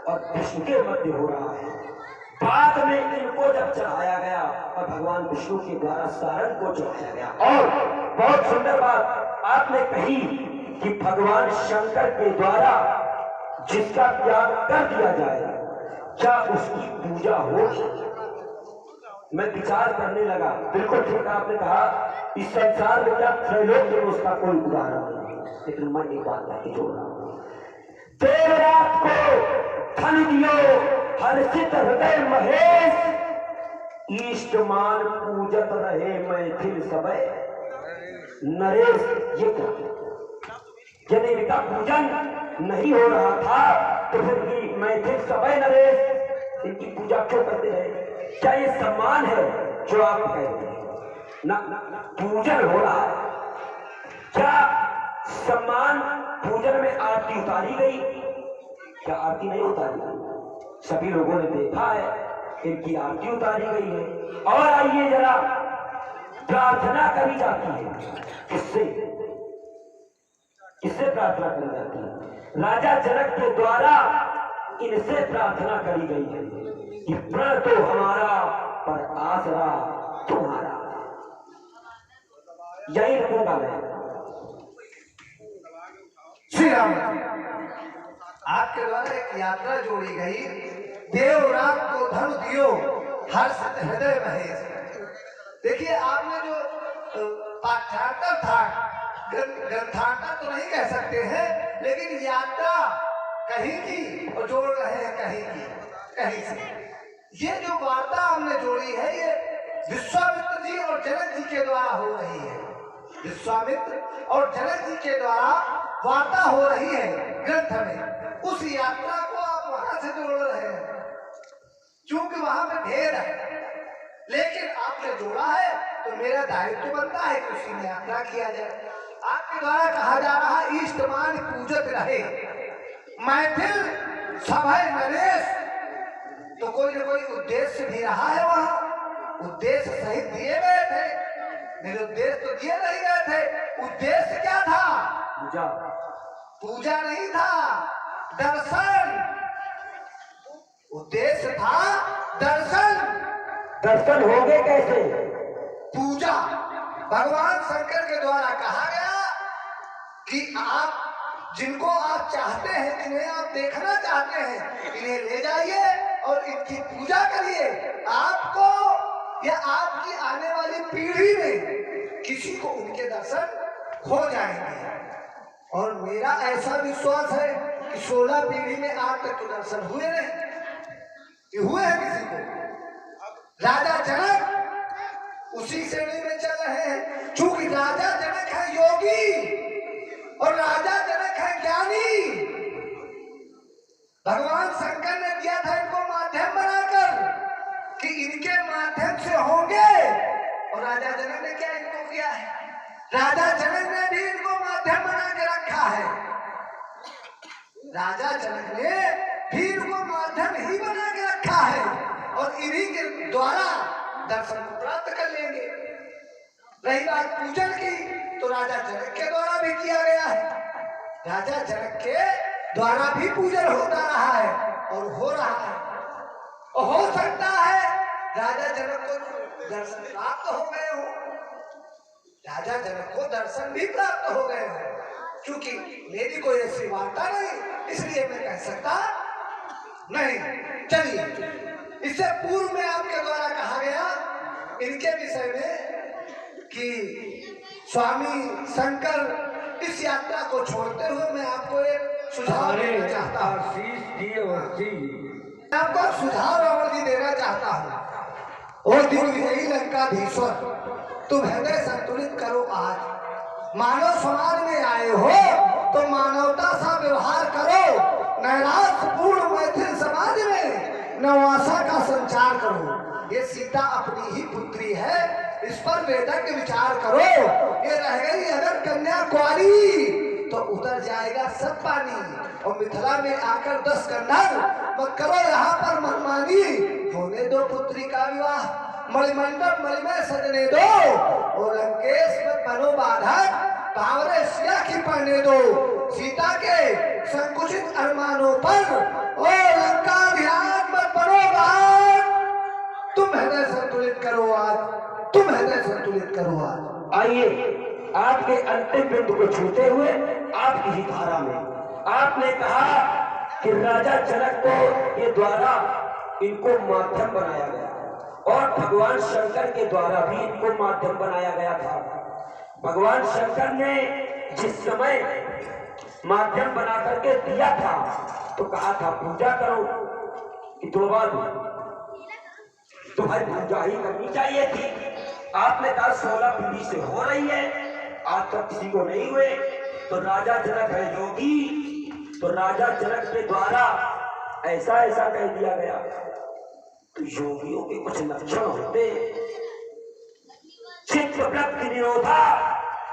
और विष्णु के मध्य हो रहा है। बाद में इनको जब चढ़ाया गया और भगवान विष्णु के द्वारा सारंग को चढ़ाया गया। और बहुत सुंदर बात आपने कही कि भगवान शंकर के द्वारा जिसका त्याग कर दिया जाए क्या उसकी पूजा होगी? मैं विचार करने लगा। बिल्कुल ठीक आपने कहा, इस संसार में क्या त्रैलोक्य में उसका कोई उदाहरण नहीं है। लेकिन मैं एक बात कहती जोड़ रहा हूं, देवरात को धन दियो हर्षित हृदय महेश, इष्टमान पूजत रहे मैथिल सबे नरेश। ये क्या? यदि इनका पूजन नहीं हो रहा था तो फिर ये मैथिल सबे नरेश इनकी पूजा क्यों करते रहे? क्या ये सम्मान है जो आप कहते हैं? ना, पूजन हो रहा है। क्या सम्मान पूजन में आरती उतारी गई? क्या आरती नहीं उतारी गई? सभी लोगों ने देखा है इनकी आरती उतारी गई है। और आइए जरा, प्रार्थना करी जाती है किससे? किससे प्रार्थना करी जाती है? राजा जनक के द्वारा इनसे प्रार्थना करी गई है कि प्रण तो हमारा पर आसरा तुम्हारा। यही रखूंगा मैं। श्री राम, आपके द्वारा एक यात्रा जोड़ी गई। देवरात को धन दियो हर्षित हृदय महेश। देखिए आपने जो पाठ्यांतर था, ग्रंथांतर तो नहीं कह सकते हैं, लेकिन यात्रा कहीं की और जोड़ रहे हैं कहीं की, कहीं से। ये जो वार्ता हमने जोड़ी है ये विश्वामित्र जी और जनक जी के द्वारा हो रही है। विश्वामित्र और जनक जी के द्वारा वार्ता हो रही है ग्रंथ में। उस यात्रा को आप वहां से जोड़ रहे हैं क्योंकि वहां पे भेद है, लेकिन आपने जोड़ा है तो मेरा दायित्व बनता है कि उसी में यात्रा किया जाए। आपके द्वारा कहा जा रहा है इष्टमान पूजत रहे मैथिल सभय नरेश, तो कोई न कोई उद्देश्य भी रहा है वहां। उद्देश्य सहित दिए गए थे, निरुद्देश्य तो दिए नहीं गए थे। उद्देश्य क्या था? पूजा। पूजा नहीं था, दर्शन। उद्देश्य था दर्शन। दर्शन होंगे कैसे? पूजा। भगवान शंकर के द्वारा कहा गया कि आप जिनको आप चाहते हैं, जिन्हें आप देखना चाहते हैं, इन्हें ले जाइए और इनकी पूजा करिए। आपको या आपकी आने वाली पीढ़ी में किसी को उनके दर्शन हो जाएंगे। और मेरा ऐसा विश्वास है कि 16 पीढ़ी में आज तक तो दर्शन हुए नहीं, कि हुए हैं किसी को। राजा जनक उसी श्रेणी में चल रहे हैं, चूंकि राजा जनक है योगी और राजा जनक है ज्ञानी। भगवान शंकर ने दिया था इनको माध्यम बनाकर कि इनके माध्यम से होंगे, और राजा जनक ने क्या इनको किया है? राजा जनक ने भी इनको माध्यम बना के रखा है। राजा जनक ने भी इनको माध्यम ही बना के रखा है, और इन्हीं के द्वारा दर्शन को प्राप्त कर लेंगे। रही बात पूजन की, तो राजा जनक के द्वारा भी किया गया है। राजा जनक के द्वारा भी पूजन होता रहा है और हो रहा है, और हो सकता है राजा जनक को दर्शन प्राप्त हो गए हो, राजा जनक को दर्शन भी प्राप्त हो गए हो। क्योंकि मेरी कोई ऐसी वार्ता नहीं, इसलिए मैं कह सकता नहीं। चलिए, इससे पूर्व में आपके द्वारा कहा गया इनके विषय में कि स्वामी शंकर इस यात्रा को छोड़ते हुए मैं आपको एक सुझाव देना चाहता हूँ। मैं आपको सुझाव रावण जी देना चाहता हूँ। ओ दिग्विजयी लंकाधीश्वर, तुम हृदय संतुलित करो। आज मानव समाज में आए हो तो मानवता सा व्यवहार करो। नैराश्यपूर्ण मैथिल समाज में नवासा का संचार करो। ये सीता अपनी ही पुत्री है, इस पर वेदज्ञ विचार करो। ये रह गई अगर कन्या कुंवारी तो उतर जाएगा सब पानी। और मिथिला में आकर 10 कंधर मत करो यहाँ पर मनमानी। होने दो पुत्री का विवाह, मणिमंडप मणिमय सजने दो। और लंकेश में बनो बाधक, पावरे सिया की पढ़ने दो। सीता के संकुचित अरमानों पर ओ लंका ध्यान मत बनो बाधक। तुम हृदय संतुलित करो आज, तुम हृदय संतुलित करो आज। आइए, आपके अंतिम बिंदु को छूते हुए आपकी ही धारा में आपने कहा कि राजा जनक को के द्वारा इनको माध्यम बनाया गया, और भगवान शंकर के द्वारा भी इनको माध्यम बनाया गया था। भगवान शंकर ने जिस समय माध्यम बना करके दिया था तो कहा था पूजा करो, कि तुम्हारी पूजा ही करनी चाहिए थी। आपने कहा 16 पीढ़ी से हो रही है, आज तक किसी को नहीं हुए। तो राजा जनक है योगी, तो राजा जनक के द्वारा ऐसा ऐसा कह दिया गया। तो योगियों के कुछ लक्षण होते, चित्त वृत्ति निरोधा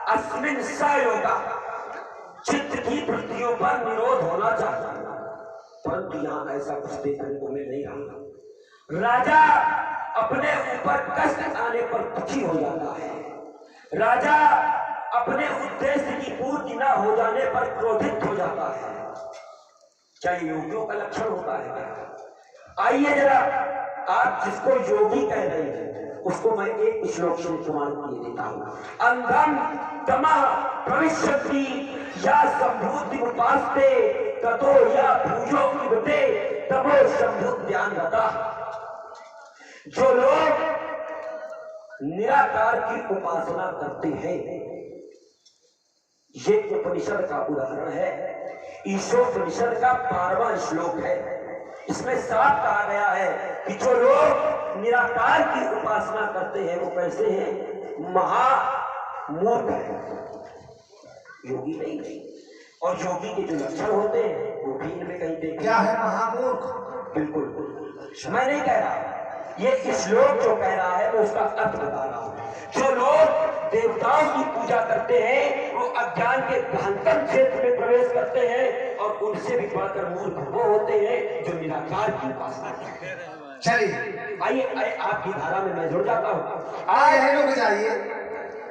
अस्मिन् स योगा। चित्त की वृत्तियों पर निरोध होना चाहिए, परंतु यहाँ ऐसा कुछ देखने को मिल नहीं रहा। राजा अपने ऊपर कष्ट आने पर दुखी हो जाता है। राजा अपने उद्देश्य की पूर्ति न हो जाने पर क्रोधित हो जाता है। क्या योगियों का लक्षण होता है? आइए जरा, आप जिसको योगी कह रहे हैं उसको मैं एक श्लोक से प्रमाण किए देता हूँ। अंधम तमः प्रविशन्ति या संभूति उपास्ते ततो या भूजो विवते तबो संभूत ध्यान रता। जो लोग निराकार की उपासना करते हैं, ये उपनिषद का उदाहरण है, ईशोपनिषद का 12वां श्लोक है। इसमें साफ कहा गया है कि जो लोग निराकार की उपासना करते हैं वो कैसे हैं? महामूर्ख है, योगी नहीं। और योगी के जो लक्षण होते हैं वो भी इनमें कहीं देखे। क्या है महामूर्ख? बिल्कुल, मैं नहीं कह रहा, ये श्लोक जो कह रहा है मैं उसका अर्थ बता रहा हूँ। जो लोग देवताओं की पूजा करते हैं वो अज्ञान के गहनतम क्षेत्र में प्रवेश करते हैं, और उनसे भी बढ़कर मूर्ख वो होते हैं जो निराकार की उपासना करते हैं। चलिए आइए आपकी धारा में मैं जुड़ जाता हूँ। आए हैं,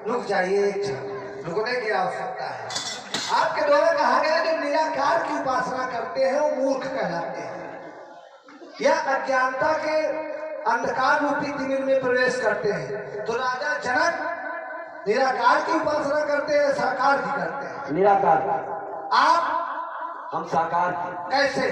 रुक जाइए एक क्षण। रुकने की आवश्यकता है। आपके द्वारा कहा गया जो निराकार की उपासना करते हैं वो मूर्ख कहलाते हैं या अज्ञानता के अंधकार रूपी तिमिर में प्रवेश करते हैं। तो राजा जनक निराकार की उपासना करते हैं, साकार की करते हैं? निराकार। आप? हम साकार। कैसे?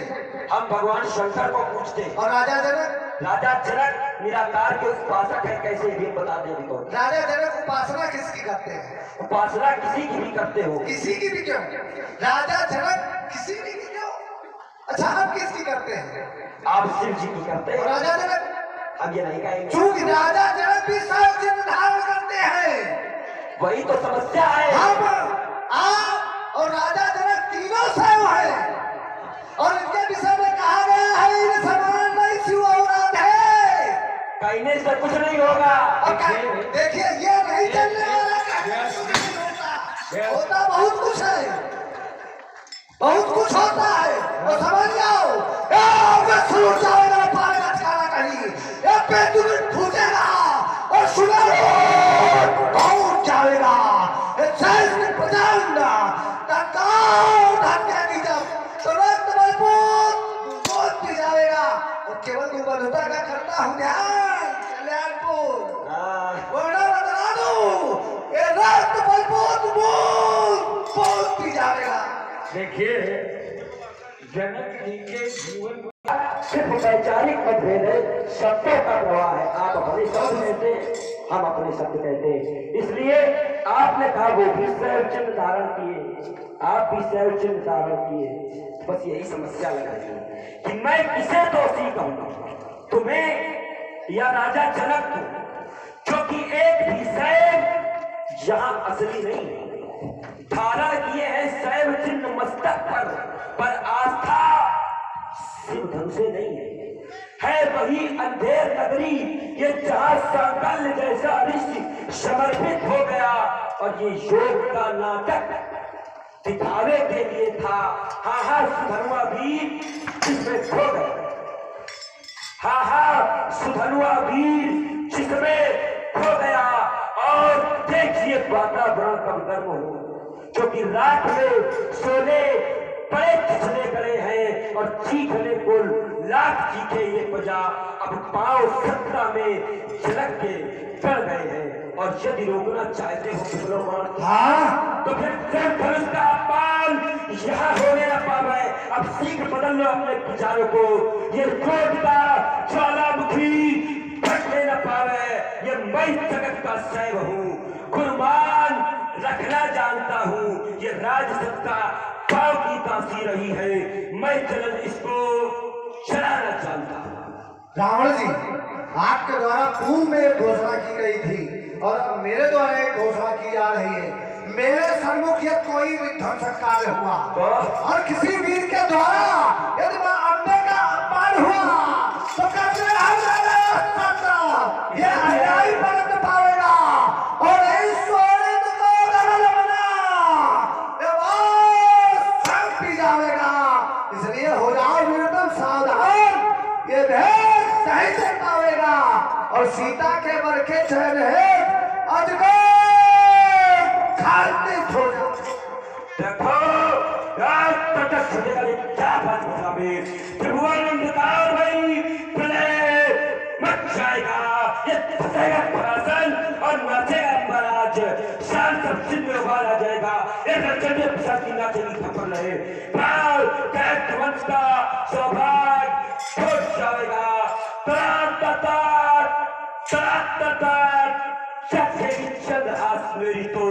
हम भगवान शंकर को पूछते हैं। और राजा जनक? राजा जनक निराकार के उपासक है, कैसे भी बता दे हमको। राजा जनक उपासना किसकी करते हैं? उपासना किसी की भी करते हो। किसी की भी क्यों? राजा जनक किसी की भी क्यों? अच्छा, हम किसकी करते हैं? आप शिव जी की करते हैं। और राजा जनक? हम ये नहीं कहेंगे। चूंकि राजा जनक भी सब चिन्ह धारण करते हैं। वही तो समस्या है। हम, आप और राजा जनक तीनों शैव है और इनके विषय में कहा गया है इन समान नहीं शिव औलाद है। कहने से कुछ नहीं होगा। देखिए ये नहीं चलने वाला। होता बहुत कुछ है, बहुत कुछ होता है। और समझ जाओ छूट जाएगा, पानी का ठिकाना कहीं पेट फूटेगा और सुना पहुंच जाएगा प्रचंड धक्के की जब तुरंत मजबूत पी जाएगा। और केवल गुबलता का करता हूँ ध्यान कल्याणपुर बड़ा बता दू ये रक्त मजबूत बहुत पी जाएगा। देखिए जनक जी के जीवन सिर्फ वैचारिक मतभेद है, शब्दों का प्रवाह है। आप अपने शब्द कहते, हम अपने शब्द कहते हैं। इसलिए आपने कहा वो भी शैव चिन्ह धारण किए, आप भी शैव चिन्ह धारण किए। बस यही समस्या लग रही है कि मैं किसे दोषी कहूँ, तुम्हें या राजा जनक को, जो कि एक भी शैव यहाँ असली नहीं है। धारण किए हैं शैव चिन्ह मस्तक पर आस्था शिव ढंग से नहीं है वही अंधेर नगरी, ये जहां सांकल्य जैसा ऋषि समर्पित हो गया। और ये योग का नाटक दिखावे के लिए था। सुधनुआ वीर जिसमें खो गया, सुधनुआ वीर जिसमें खो गया। और देखिए वातावरण कब गर्म हो, क्योंकि रात में सोने बड़े खिंचने गए हैं और चीखने को लाख चीखे ये बजा। अब पांव सत्ता में झलक के चढ़ गए हैं। और यदि रोकना चाहते हो विप्लवमान, तो फिर धनुष का अपमान यहाँ होने न पावे। अब शीघ्र बदल लो अपने विचारों को। ये क्रोध का ज्वालामुखी फटने न पावे। ये मैं जगत का शैव हूँ, गुरुमान रखना जानता हूँ। ये राजसत्ता पाव की तासी रही है, मैं जलन इसको चलाना जानता हूँ। रावण जी, आपके द्वारा पूर्व में एक घोषणा की गई थी और अब मेरे द्वारा एक घोषणा की जा रही है। मेरे सम्मुख यदि कोई विध्वंसक कार्य हुआ और किसी वीर के द्वारा यदि मां अम्बे का अपमान हुआ तो करने ये अन्याय परत पाएगा और ईश्वरित को गलत बना पी जाएगा। इसलिए हो जाओ वीरतम सावधान, ये भेद सही से पावेगा। और सीता के बरखे चैन है अजगर खाते छोड़ देखो क्या बात त्रिभुवन अंधकार भाई प्रलय मच जाएगा। ये फंसेगा परासन और नाचेगा महाराज, शान सब चिन्ह उबाल आ जाएगा। एक चंडे पिशाची नाचेगी थप्पड़ रहे, पाल कैट वंश का सौभाग्य छूट जाएगा। चखेगी चंद हाथ मेरी तो